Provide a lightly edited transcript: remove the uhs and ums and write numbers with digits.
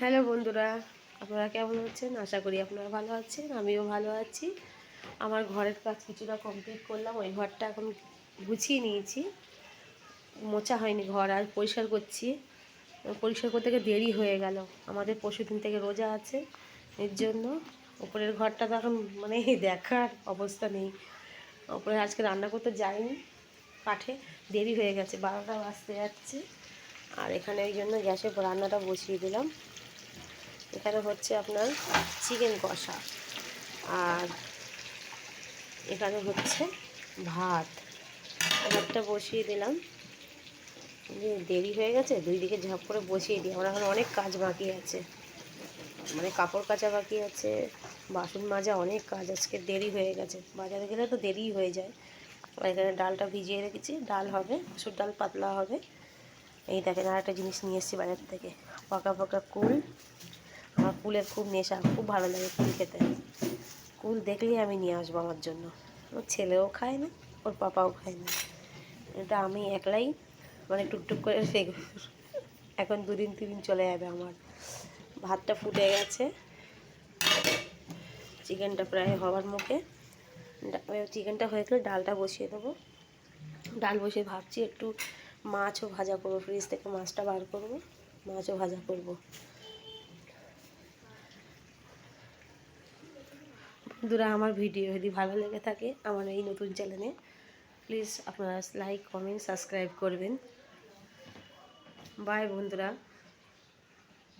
Hello বন্ধুরা, আপনারা কেমন আছেন? আশা করি আপনারা ভালো আছেন, আমিও ভালো আছি। আমার ঘরের কাজ কিছুটা কমপ্লিট করলাম, ওই ঘরটা এখন গুছিয়ে নিয়েছি। মোছা হয়নি ঘর, আর পরিষ্কার করছি। পরিষ্কার করতে গিয়ে দেরি হয়ে গেল, আমাদের পরশুদিন থেকে রোজা আছে, এর জন্য উপরের ঘরটা তো এখন মানে দেখার অবস্থা নেই। উপরে আজকে রান্না করতে যাইনি, কাঠে দেরি হয়ে গেছে, 12টা বাজতে যাচ্ছে। আর এখানে ওই জন্য গ্যাসে রান্নাটা বসিয়ে দিলাম। এখানে হচ্ছে আপনার চিকেন কষা, আর এখানে হচ্ছে ভাত। ভাতটা বসিয়ে দিলাম, দেরি হয়ে গেছে, দুই দিকে ঝাঁপ করে বসিয়ে দিই। আমার এখন অনেক কাজ বাকি আছে, মানে কাপড় কাচা বাকি আছে, বাসন মাজা, অনেক কাজ। আজকে দেরি হয়ে গেছে, বাজারে গেলে তো দেরিই হয়ে যায়। আর এখানে ডালটা ভিজিয়ে রেখেছি, ডাল হবে, মসুর ডাল পাতলা হবে। এই দেখেন আর একটা জিনিস নিয়ে এসেছি বাজার থেকে, পাকা পাকা কুল। আমার কুলের খুব নেশা, খুব ভালো লাগে কুল খেতে। কুল দেখলেই আমি নিয়ে আসবো আমার জন্য। ওর ছেলেও খায় না, ওর পাপাও খায় না, এটা আমি একলাই মানে টুকটুক করে ফেলব। এখন 2 দিন 3 দিন চলে যাবে আমার। ভাতটা ফুটে গেছে, চিকেনটা প্রায় হওয়ার মুখে। চিকেনটা হয়ে গেলে ডালটা বসিয়ে দেবো। ডাল বসিয়ে ভাবছি একটু মাছও ভাজা করবো, ফ্রিজ থেকে মাছটা বার করবো, মাছও ভাজা করবো। বন্ধুরা, আমার ভিডিও যদি ভালো লেগে থাকে আমার এই নতুন চ্যানেলে, প্লিজ আপনারা লাইক কমেন্ট সাবস্ক্রাইব করবেন। বাই বন্ধুরা।